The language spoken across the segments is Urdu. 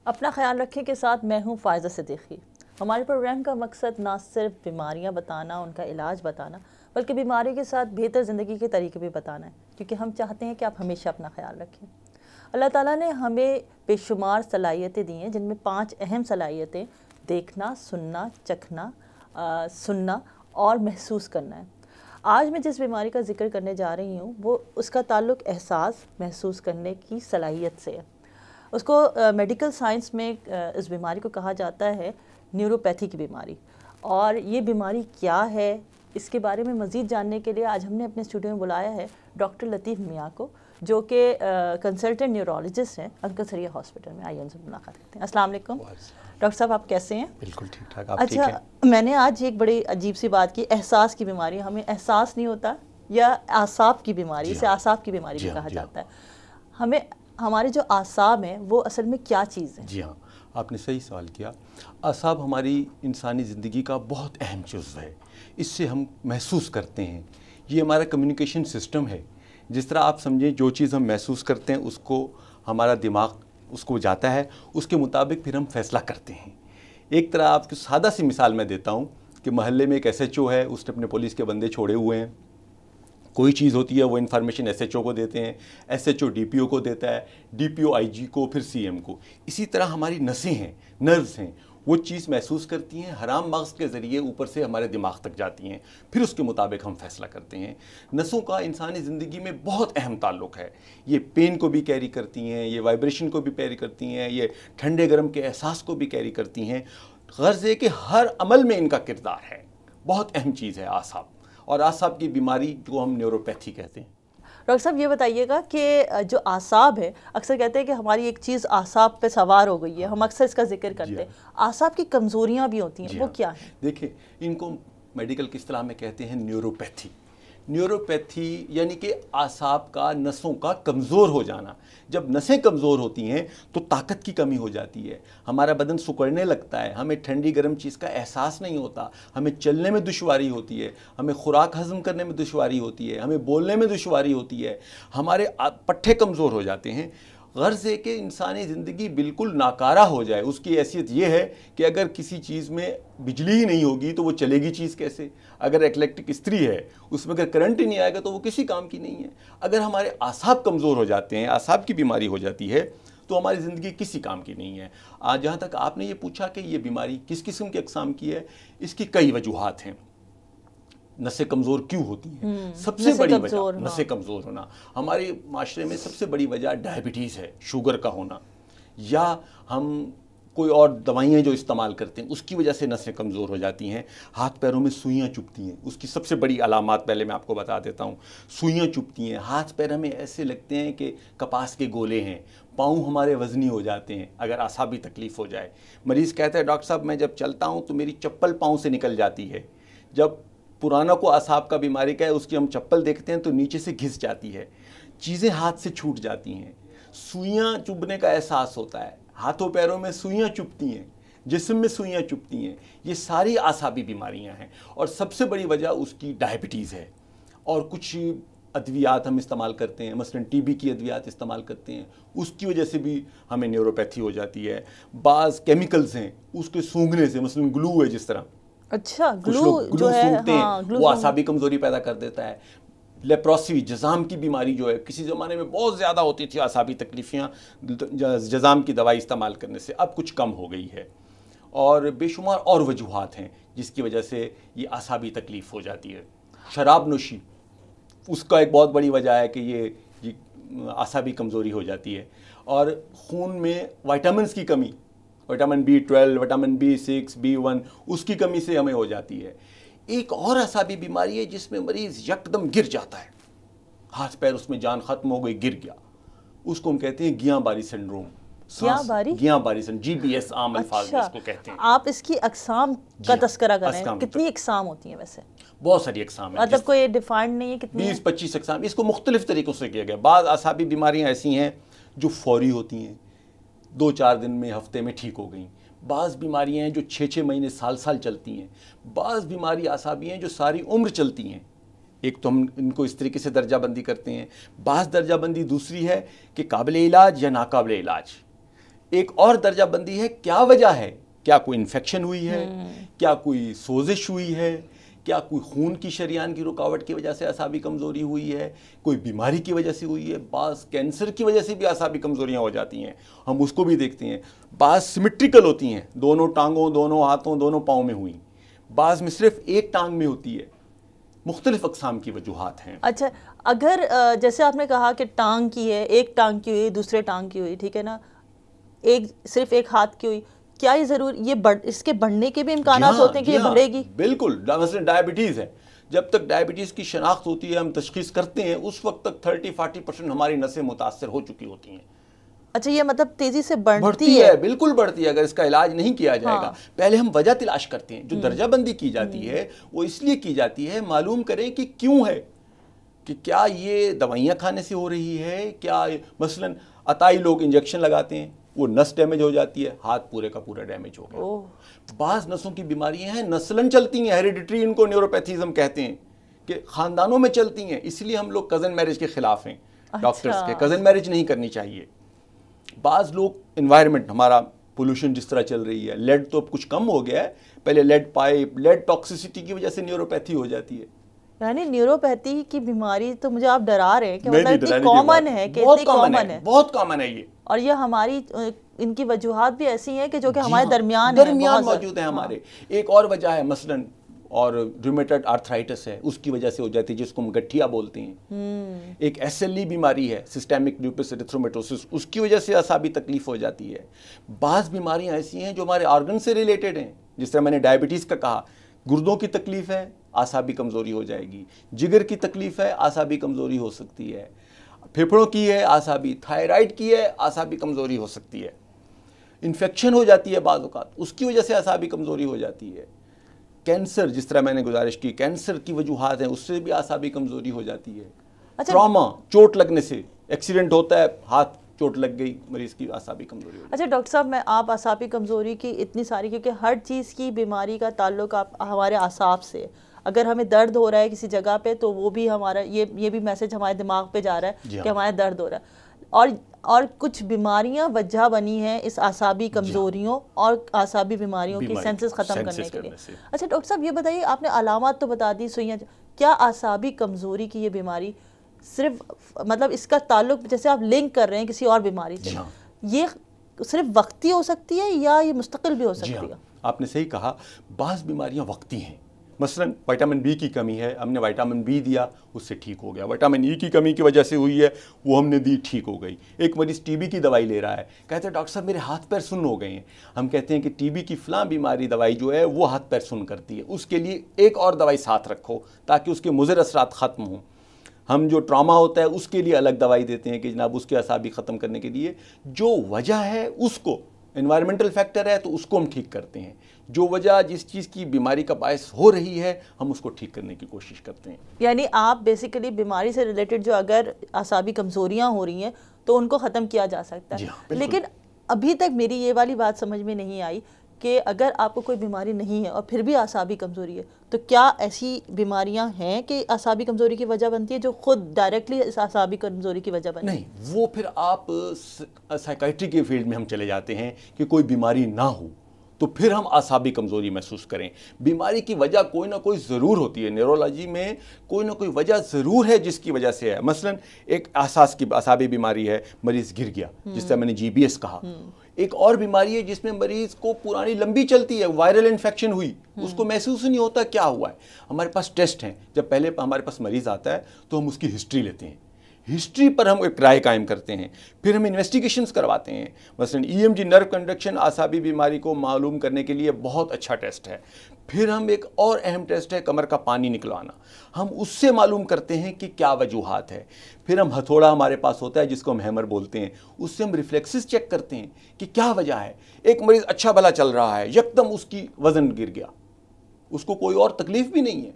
اپنا خیال رکھیں کے ساتھ میں ہوں فائزہ صدیقی۔ ہمارے پروگرام کا مقصد نہ صرف بیماریاں بتانا، ان کا علاج بتانا، بلکہ بیماری کے ساتھ بہتر زندگی کے طریقے بھی بتانا ہے، کیونکہ ہم چاہتے ہیں کہ آپ ہمیشہ اپنا خیال رکھیں۔ اللہ تعالیٰ نے ہمیں بے شمار صلاحیتیں دی ہیں، جن میں 5 اہم صلاحیتیں دیکھنا، سننا، چکھنا، سننا اور محسوس کرنا ہے۔ آج میں جس بیماری کا ذکر کرنے جا رہی ہوں وہ اس کا تعلق احساس محسوس کرنے کی صلاحیت سے ہے۔ اس کو میڈیکل سائنس میں اس بیماری کو کہا جاتا ہے نیوروپیتھی کی بیماری۔ اور یہ بیماری کیا ہے، اس کے بارے میں مزید جاننے کے لیے آج ہم نے اپنے اسٹوڈیو میں بلایا ہے ڈاکٹر لطیف میاں کو، جو کہ کنسلٹنٹ نیورولوجسٹ ہیں انکلسریہ ہاسپٹل میں۔ آئیے ان سے ملاقات کرتے ہیں۔ السلام علیکم ڈاکٹر صاحب، آپ کیسے ہیں؟ بالکل ٹھیک ٹھاک، آپ ٹھیک ہیں؟ اچھا، میں نے آج ایک بڑی عجیب سی بات کی، احساس کی بیماری۔ ہمیں احساس نہیں ہوتا، یا اعصاب کی بیماری، اسے اعصاب کی بیماری بھی کہا جاتا ہے۔ ہمیں ہمارے جو اعصاب ہیں وہ اصل میں کیا چیز ہے؟ جی ہاں، آپ نے صحیح سوال کیا۔ اعصاب ہماری انسانی زندگی کا بہت اہم جزو ہے، اس سے ہم محسوس کرتے ہیں۔ یہ ہمارا کمیونیکیشن سسٹم ہے۔ جس طرح آپ سمجھیں جو چیز ہم محسوس کرتے ہیں اس کو ہمارا دماغ اس کو جاتا ہے، اس کے مطابق پھر ہم فیصلہ کرتے ہیں۔ ایک طرح آپ کو سادہ سی مثال میں دیتا ہوں کہ محلے میں ایک ایس ایچ او ہے، اس نے اپنے پولیس کے بندے چھوڑے ہوئے ہیں۔ کوئی چیز ہوتی ہے وہ انفارمیشن ایس ایچ او کو دیتے ہیں، S H O D P O کو دیتا ہے، ڈی پی او آئی جی کو، پھر سی ایم کو۔ اسی طرح ہماری نسیں ہیں، نروز ہیں، وہ چیز محسوس کرتی ہیں، حرام مغز کے ذریعے اوپر سے ہمارے دماغ تک جاتی ہیں، پھر اس کے مطابق ہم فیصلہ کرتے ہیں۔ نسوں کا انسانی زندگی میں بہت اہم تعلق ہے۔ یہ پین کو بھی کیری کرتی ہیں، یہ وائبریشن کو بھی کیری کرتی ہیں، یہ ٹھنڈے گرم کے احساس کو بھی کیری کرتی ہیں۔ غرض ہے کہ ہر عمل میں ان کا کردار ہے۔ بہت اہم چیز ہے اعصاب، اور اعصاب کی بیماری جو ہم نیوروپیتھی کہتے ہیں۔ ڈاکٹر صاحب یہ بتائیے گا کہ جو اعصاب ہے، اکثر کہتے ہیں کہ ہماری ایک چیز اعصاب پہ سوار ہو گئی ہے، ہم اکثر اس کا ذکر کرتے ہیں۔ اعصاب کی کمزوریاں بھی ہوتی ہیں، وہ کیا ہیں؟ دیکھیں، ان کو میڈیکل کی اصطلاح میں کہتے ہیں نیوروپیتھی۔ نیوروپیتھی یعنی کہ اعصاب کا، نسوں کا کمزور ہو جانا۔ جب نسیں کمزور ہوتی ہیں تو طاقت کی کمی ہو جاتی ہے، ہمارا بدن سکڑنے لگتا ہے، ہمیں ٹھنڈی گرم چیز کا احساس نہیں ہوتا، ہمیں چلنے میں دشواری ہوتی ہے، ہمیں خوراک ہضم کرنے میں دشواری ہوتی ہے، ہمیں بولنے میں دشواری ہوتی ہے، ہمارے پٹھے کمزور ہو جاتے ہیں۔ غرض ہے کہ انسانی زندگی بالکل ناکارہ ہو جائے۔ اس کی حیثیت یہ ہے کہ اگر کسی چیز میں بجلی ہی نہیں ہوگی تو وہ چلے گی چیز کیسے؟ اگر الیکٹرک استری ہے، اس میں اگر کرنٹ ہی نہیں آئے گا تو وہ کسی کام کی نہیں ہے۔ اگر ہمارے اعصاب کمزور ہو جاتے ہیں، اعصاب کی بیماری ہو جاتی ہے، تو ہماری زندگی کسی کام کی نہیں ہے۔ جہاں تک آپ نے یہ پوچھا کہ یہ بیماری کس قسم کے اقسام کی ہے، اس کی کئی وجوہات ہیں۔ نسیں کمزور کیوں ہوتی ہیں؟ سب سے بڑی وجہ نسیں کمزور ہونا۔ ہمارے معاشرے میں سب سے بڑی وجہ ڈائبٹیز ہے، شوگر کا ہونا، یا ہم کوئی اور دوائیاں جو استعمال کرتے ہیں اس کی وجہ سے نسیں کمزور ہو جاتی ہیں۔ ہاتھ پیروں میں سوئیاں چبھتی ہیں، اس کی سب سے بڑی علامات پہلے میں آپ کو بتا دیتا ہوں۔ سوئیاں چبھتی ہیں، ہاتھ پیر ہمیں ایسے لگتے ہیں کہ کپاس کے گولے ہیں، پاؤں ہمارے وزنی ہو جاتے ہیں اگر اعصابی تکلیف ہو جائے۔ مریض کہتا ہے ڈاکٹر صاحب میں جب چلتا ہوں تو میری چپل پاؤں سے نکل جاتی ہے۔ جب پرانا کو اعصاب کا بیماری کا ہے، اس کی ہم چپل دیکھتے ہیں تو نیچے سے گھس جاتی ہے، چیزیں ہاتھ سے چھوٹ جاتی ہیں، سوئیاں چبھنے کا احساس ہوتا ہے، ہاتھوں پیروں میں سوئیاں چبھتی ہیں، جسم میں سوئیاں چبھتی ہیں۔ یہ ساری اعصابی بیماریاں ہیں، اور سب سے بڑی وجہ اس کی ڈائبٹیز ہے۔ اور کچھ ادویات ہم استعمال کرتے ہیں، مثلا ٹی بی کی ادویات استعمال کرتے ہیں، اس کی وجہ سے بھی ہمیں نیوروپیتھی ہو جاتی ہے۔ بعض کیمیکلز ہیں اس کے سونگھنے سے، مثلا گلو ہے جس طرح، اچھا گلو جو ہے سونگھتے ہیں وہ اعصابی کمزوری پیدا کر دیتا ہے۔ لیپروسی، جزام کی بیماری جو ہے، کسی زمانے میں بہت زیادہ ہوتی تھی اعصابی تکلیفیاں جزام کی دوائی استعمال کرنے سے، اب کچھ کم ہو گئی ہے۔ اور بے شمار اور وجوہات ہیں جس کی وجہ سے یہ اعصابی تکلیف ہو جاتی ہے۔ شراب نوشی اس کا ایک بہت بڑی وجہ ہے کہ یہ اعصابی کمزوری ہو جاتی ہے۔ اور خون میں وائٹامنس کی کمی، vitamin B12، vitamin B6، B1، اس کی کمی سے ہمیں ہو جاتی ہے۔ ایک اور اعصابی بیماری ہے جس میں مریض یکدم گر جاتا ہے، ہاتھ پیر اس میں جان ختم ہو گئی، گر گیا، اس کو ہم کہتے ہیں گیاں باری سنڈروم۔ گیاں باری سنڈروم، GBS عام الفاظ میں اس کو کہتے ہیں۔ آپ اس کی اقسام کا تذکرہ کریں، کتنی اقسام ہوتی ہیں ویسے؟ بہت ساری اقسام ہیں، مطلب کوئی ڈیفائنڈ نہیں ہے کتنی؟ 20-25 اقسام۔ اس کو مختلف طریقوں سے کیا گیا۔ بعض اعصابی بیماریاں ایسی ہیں جو فوری ہوتی ہیں، 2-4 دن میں، ہفتے میں ٹھیک ہو گئیں۔ بعض بیماریاں ہیں جو 6-6 مہینے، سال چلتی ہیں۔ بعض بیماری اعصابی ہیں جو ساری عمر چلتی ہیں۔ ایک تو ہم ان کو اس طریقے سے درجہ بندی کرتے ہیں۔ بعض درجہ بندی دوسری ہے کہ قابل علاج یا ناقابل علاج۔ ایک اور درجہ بندی ہے کیا وجہ ہے، کیا کوئی انفیکشن ہوئی ہے، کیا کوئی سوزش ہوئی ہے، کیا کوئی خون کی شریان کی رکاوٹ کی وجہ سے اعصابی کمزوری ہوئی ہے، کوئی بیماری کی وجہ سے ہوئی ہے، بعض کینسر کی وجہ سے بھی اعصابی کمزوریاں ہو جاتی ہیں، ہم اس کو بھی دیکھتے ہیں۔ بعض سیمیٹریکل ہوتی ہیں، دونوں ٹانگوں، دونوں ہاتھوں، دونوں پاؤں میں ہوئی، بعض میں صرف ایک ٹانگ میں ہوتی ہے، مختلف اقسام کی وجوہات ہیں۔ اچھا، اگر جیسے آپ نے کہا کہ ٹانگ کی ہے، ایک ٹانگ کی ہوئی، دوسرے ٹانگ کی ہوئی، ٹھیک ہے نا، صرف ایک ہاتھ کی ہوئی، کیا یہ ضرور اس کے بڑھنے کے بھی امکانات ہوتے ہیں کہ یہ بڑھے گی؟ بالکل، مثلا ڈائبٹیز ہے، جب تک ڈائبٹیز کی شناخت ہوتی ہے، ہم تشخیص کرتے ہیں، اس وقت تک 30-40% ہماری نسیں متاثر ہو چکی ہوتی ہیں۔ اچھا، یہ مطلب تیزی سے بڑھتی ہے، بالکل بڑھتی ہے اگر اس کا علاج نہیں کیا جائے گا۔ پہلے ہم وجہ تلاش کرتے ہیں، جو درجہ بندی کی جاتی ہے وہ اس لیے کی جاتی ہے معلوم کریں کہ کیوں ہے، کہ کیا یہ دوائیاں کھانے سے ہو رہی ہے، کیا مثلا عطائی لوگ انجیکشن لگاتے ہیں، وہ نس ڈیمیج ہو جاتی ہے، ہاتھ پورے کا پورا ڈیمیج ہو گیا۔ بعض نسوں کی بیماریاں ہیں نسلاً چلتی ہیں، ہیریڈیٹری ان کو نیوروپیتھیز ہم کہتے ہیں، کہ خاندانوں میں چلتی ہیں، اس لیے ہم لوگ کزن میرج کے خلاف ہیں، ڈاکٹرز کے کزن میرج نہیں کرنی چاہیے۔ بعض لوگ انوائرمنٹ، ہمارا پولوشن جس طرح چل رہی ہے، لیڈ تو اب کچھ کم ہو گیا ہے، پہلے لیڈ پائپ، لیڈ ٹاکسیسٹی کی وجہ سے نیوروپیتھی ہو جاتی ہے۔ یعنی نیوروپیتھی کی بیماری تو مجھے آپ ڈرا رہے ہیں کہ مطلب اتنی کامن ہے، کہ اتنی کامن ہے، بہت کامن ہے یہ، اور یہ ہماری ان کی وجوہات بھی ایسی ہیں کہ جو کہ ہمارے درمیان موجود ہیں ہمارے۔ ایک اور وجہ ہے مثلاً اور ریومیٹڈ آرتھرائٹس ہے، اس کی وجہ سے ہو جاتی ہے، جس کو ہم گٹھیا بولتے ہیں۔ ایک SLE بیماری ہے، سسٹیمک لیوپس ایریتھرومیٹوسس، اس کی وجہ سے اعصابی تکلیف ہو جاتی ہے۔ بعض بیماریاں ایسی ہیں جو ہمارے آرگن سے ریلیٹڈ ہیں، جس طرح میں نے ڈائبٹیز کا کہا، گردوں کی تکلیف ہے، اعصابی کمزوری ہو جائے گی، جگر کی تکلیف ہے، اعصابی کمزوری ہو سکتی ہے، پھیپھڑوں کی ہے اعصابی، تھائرائیڈ کی ہے، اعصابی کمزوری ہو سکتی ہے، انفیکشن ہو جاتی ہے بعض اوقات، اس کی وجہ سے اعصابی کمزوری ہو جاتی ہے، کینسر جس طرح میں نے گزارش کی، کینسر کی وجوہات ہیں، اس سے بھی اعصابی کمزوری ہو جاتی ہے۔ ٹراما، چوٹ لگنے سے، ایکسیڈنٹ ہوتا ہے، ہاتھ چوٹ لگ گئی، مریض کی اعصابی کمزوری ہو جاتی ہے۔ اچھا ڈاکٹر صاحب، میں آپ اعصابی کمزوری کی اتنی ساری، کیونکہ ہر چیز کی بیماری کا تعلق ہمارے اعصاب سے، اگر ہمیں درد ہو رہا ہے کسی جگہ پہ تو وہ بھی ہمارا یہ بھی میسج ہمارے دماغ پہ جا رہا ہے کہ ہمارا درد ہو رہا ہے، اور کچھ بیماریاں وجہ بنی ہیں اس اعصابی کمزوریوں اور اعصابی بیماریوں کی سینسز ختم کرنے کے لیے۔ اچھا ڈاکٹر صاحب یہ بتائیے، آپ نے علامات تو بتا دی، سوئیاں، کیا اعصابی کمزوری کی یہ بیماری صرف مطلب اس کا تعلق جیسے آپ لنک کر رہے ہیں کسی اور بیماری سے، یہ صرف وقتی ہو سکتی ہے یا یہ مستقل بھی ہو سکتی ہے؟ آپ نے صحیح کہا، بعض بیماریاں وقتی ہیں، مثلا وٹامن بی کی کمی ہے، ہم نے وٹامن بی دیا، اس سے ٹھیک ہو گیا۔ وٹامن ای کی کمی کی وجہ سے ہوئی ہے، وہ ہم نے دی، ٹھیک ہو گئی۔ ایک مریض ٹی بی کی دوائی لے رہا ہے، کہتے ہیں ڈاکٹر صاحب میرے ہاتھ پیر سن ہو گئے ہیں، ہم کہتے ہیں کہ ٹی بی کی فلاں بیماری دوائی جو ہے وہ ہاتھ پیر سن کرتی ہے، اس کے لیے ایک اور دوائی ساتھ رکھو تاکہ اس کے مضر اثرات ختم ہوں۔ ہم جو ٹراما ہوتا ہے اس کے لیے الگ دوائی دیتے ہیں کہ جناب اس کے اعصابی ختم کرنے کے لیے، جو وجہ ہے اس کو، انوائرمنٹل فیکٹر ہے تو اس کو ہم ٹھیک کرتے ہیں، جو وجہ جس چیز کی بیماری کا باعث ہو رہی ہے ہم اس کو ٹھیک کرنے کی کوشش کرتے ہیں۔ یعنی آپ بیسیکلی بیماری سے ریلیٹڈ جو اگر اعصابی کمزوریاں ہو رہی ہیں تو ان کو ختم کیا جا سکتا ہے، لیکن ابھی تک میری یہ والی بات سمجھ میں نہیں آئی کہ اگر آپ کو کوئی بیماری نہیں ہے اور پھر بھی اعصابی کمزوری ہے تو کیا ایسی بیماریاں ہیں کہ اعصابی کمزوری کی وجہ بنتی ہے جو خود ڈائریکٹلی اس اعصابی کمزوری کی وجہ بنتی ہے؟ نہیں، وہ پھر آپ سائیکائٹری کے فیلڈ میں ہم چلے جاتے ہیں کہ کوئی بیماری نہ ہو تو پھر ہم اعصابی کمزوری محسوس کریں۔ بیماری کی وجہ کوئی نہ کوئی ضرور ہوتی ہے، نیورولوجی میں کوئی نہ کوئی وجہ ضرور ہے جس کی وجہ سے ہے۔ مثلا ایک اعصابی بیماری ہے، مریض گر گیا، جس طرح میں نے GBS کہا۔ ایک اور بیماری ہے جس میں مریض کو پرانی لمبی چلتی ہے، وائرل انفیکشن ہوئی، اس کو محسوس نہیں ہوتا کیا ہوا ہے۔ ہمارے پاس ٹیسٹ ہیں، جب پہلے ہمارے پاس مریض آتا ہے تو ہم اس کی ہسٹری لیتے ہیں، ہسٹری پر ہم ایک رائے قائم کرتے ہیں، پھر ہم انویسٹیگیشنز کرواتے ہیں۔ مثلا EMG نرو کنڈکشن اعصابی بیماری کو معلوم کرنے کے لیے بہت اچھا ٹیسٹ ہے۔ پھر ہم ایک اور اہم ٹیسٹ ہے کمر کا پانی نکلوانا، ہم اس سے معلوم کرتے ہیں کہ کیا وجوہات ہے۔ پھر ہم ہتھوڑا ہمارے پاس ہوتا ہے جس کو ہم ہیمر بولتے ہیں، اس سے ہم ریفلیکسز چیک کرتے ہیں کہ کیا وجہ ہے۔ ایک مریض اچھا بھلا چل رہا ہے، یکدم اس کی وزن گر گیا، اس کو کوئی اور تکلیف بھی نہیں ہے،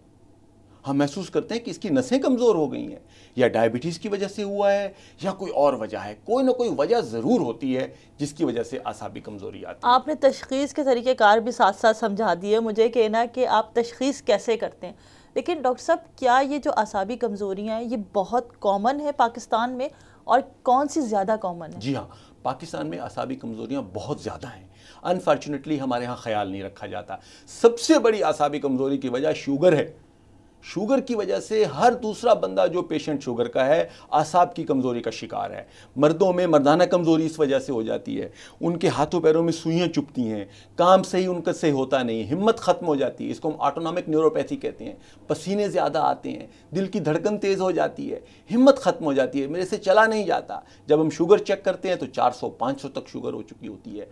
ہم محسوس کرتے ہیں کہ اس کی نسیں کمزور ہو گئی ہیں، یا ڈائبٹیز کی وجہ سے ہوا ہے یا کوئی اور وجہ ہے، کوئی نہ کوئی وجہ ضرور ہوتی ہے جس کی وجہ سے اعصابی کمزوری آتی ہے۔ آپ نے تشخیص کے طریقہ کار بھی ساتھ ساتھ سمجھا دیے مجھے کہ نا کہ آپ تشخیص کیسے کرتے ہیں، لیکن ڈاکٹر صاحب کیا یہ جو اعصابی کمزوریاں ہیں یہ بہت کامن ہے پاکستان میں، اور کون سی زیادہ کامن ہے؟ جی ہاں، پاکستان میں اعصابی کمزوریاں بہت زیادہ ہیں. انفارچونیٹلی ہمارے ہاں خیال نہیں رکھا جاتا. سب سے بڑی اعصابی کمزوری کی وجہ شوگر ہے. شوگر کی وجہ سے ہر دوسرا بندہ جو پیشنٹ شوگر کا ہے اعصاب کی کمزوری کا شکار ہے. مردوں میں مردانہ کمزوری اس وجہ سے ہو جاتی ہے. ان کے ہاتھوں پیروں میں سوئیاں چبھتی ہیں, کام صحیح ان کا صحیح ہوتا نہیں, ہمت ختم ہو جاتی ہے. اس کو ہم آٹونامک نیوروپیتھی کہتے ہیں. پسینے زیادہ آتے ہیں, دل کی دھڑکن تیز ہو جاتی ہے, ہمت ختم ہو جاتی ہے, میرے سے چلا نہیں جاتا. جب ہم شوگر چیک کرتے ہیں تو 400-500 تک شوگر ہو چکی ہوتی ہے.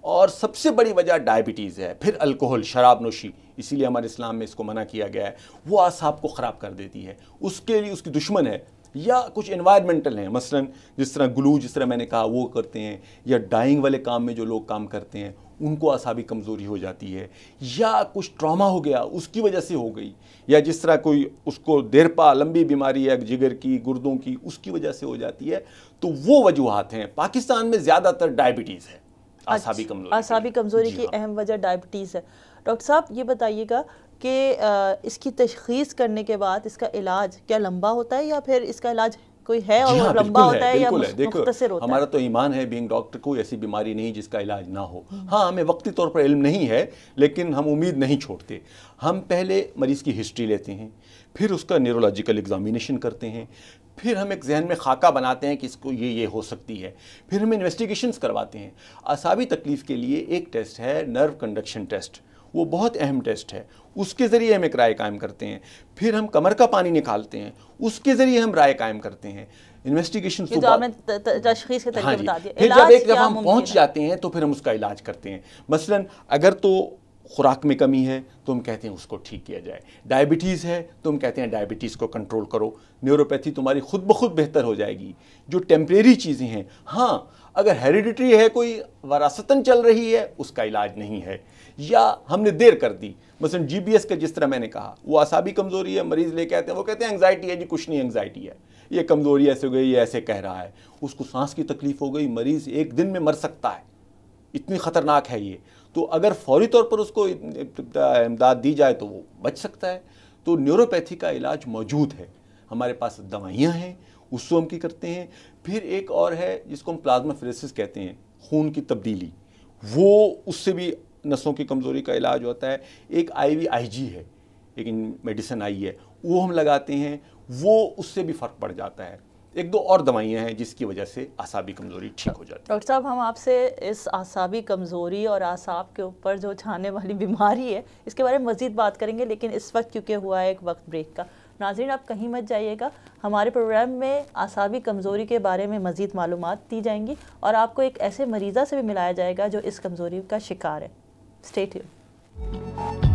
اور سب سے بڑی وجہ ڈائبٹیز ہے. پھر الکوہل, شراب نوشی, اسی لیے ہمارے اسلام میں اس کو منع کیا گیا ہے. وہ اعصاب کو خراب کر دیتی ہے, اس کے لیے اس کی دشمن ہے. یا کچھ انوائرمنٹل ہیں, مثلا جس طرح گلو, جس طرح میں نے کہا وہ کرتے ہیں, یا ڈائنگ والے کام میں جو لوگ کام کرتے ہیں ان کو اعصابی کمزوری ہو جاتی ہے. یا کچھ ٹراما ہو گیا اس کی وجہ سے ہو گئی, یا جس طرح کوئی اس کو دیرپا لمبی بیماری ہے جگر کی, گردوں کی, اس کی وجہ سے ہو جاتی ہے. تو وہ وجوہات ہیں. پاکستان میں زیادہ تر ڈائبٹیز ہے, اعصابی کمزوری کی اہم وجہ ڈائبٹیز ہے. ڈاکٹر صاحب یہ بتائیے گا کہ اس کی تشخیص کرنے کے بعد اس کا علاج کیا لمبا ہوتا ہے یا پھر اس کا علاج کوئی ہے اور وہ لمبا ہوتا ہے یا مختصر ہوتا ہے؟ ہمارا تو ایمان ہے بینگ ڈاکٹر کو ایسی بیماری نہیں جس کا علاج نہ ہو. ہاں ہمیں وقتی طور پر علم نہیں ہے لیکن ہم امید نہیں چھوڑتے. ہم پہلے مریض کی ہسٹری لیتے ہیں, پھر اس کا نیورولوجیکل ایگزامینیشن کرتے ہیں, پھر ہم ایک ذہن میں خاکہ بناتے ہیں کہ اس کو یہ ہو سکتی ہے, پھر ہم انویسٹیگیشنز کرواتے ہیں. اعصابی تکلیف کے لیے ایک ٹیسٹ ہے نرو کنڈکشن ٹیسٹ, وہ بہت اہم ٹیسٹ ہے. اس کے ذریعے ہم ایک رائے قائم کرتے ہیں. پھر ہم کمر کا پانی نکالتے ہیں, اس کے ذریعے ہم رائے قائم کرتے ہیں. انویسٹیگیشن تشخیص کے طریقے بتا دیے. پھر جب ایک دفعہ ہم پہنچ جاتے ہیں تو پھر ہم اس کا علاج کرتے ہیں. مثلا اگر تو خوراک میں کمی ہے تو ہم کہتے ہیں اس کو ٹھیک کیا جائے. ڈائبٹیز ہے تو ہم کہتے ہیں ڈائبٹیز کو کنٹرول کرو. نیوروپیتھی تمہاری خود بخود بہتر ہو جائے گی. جو ٹیمپریری چیزیں ہیں, ہاں اگر ہیریڈیٹری ہے, کوئی وراثتاً چل رہی ہے, اس کا علاج نہیں ہے. یا ہم نے دیر کر دی, مثلا جی بی ایس کا جس طرح میں نے کہا, وہ اعصابی کمزوری ہے, مریض لے کے آتے ہیں, وہ کہتے ہیں انگزائٹی ہے. جی کچھ نہیں انگزائٹی ہے, یہ کمزوری ایسے ہو گئی, یہ ایسے کہہ رہا ہے. اس کو سانس کی تکلیف ہو گئی, مریض ایک دن میں مر سکتا ہے, اتنی خطرناک ہے یہ. تو اگر فوری طور پر اس کو امداد دی جائے تو وہ بچ سکتا ہے. تو نیوروپیتھی کا علاج موجود ہے, ہمارے پاس دوائیاں ہیں, اس کو ہم کی کرتے ہیں. پھر ایک اور ہے جس کو ہم پلازما فریسس کہتے ہیں, خون کی تبدیلی, وہ اس سے بھی نسوں کی کمزوری کا علاج ہوتا ہے. ایک IVIG ہے, ایک میڈیسن آئی ہے, وہ ہم لگاتے ہیں, وہ اس سے بھی فرق پڑ جاتا ہے. ایک دو اور دوائیاں ہیں جس کی وجہ سے اعصابی کمزوری ٹھیک ہو جاتی ہے. ڈاکٹر صاحب ہم آپ سے اس اعصابی کمزوری اور اعصاب کے اوپر جو چھانے والی بیماری ہے اس کے بارے میں مزید بات کریں گے, لیکن اس وقت کیونکہ ہوا ہے ایک وقت بریک کا. ناظرین آپ کہیں مت جائیے گا, ہمارے پروگرام میں اعصابی کمزوری کے بارے میں مزید معلومات دی جائیں گی اور آپ کو ایک ایسے مریضہ سے بھی ملایا جائے گا جو اس کمزوری کا شکار ہے. Stay tuned.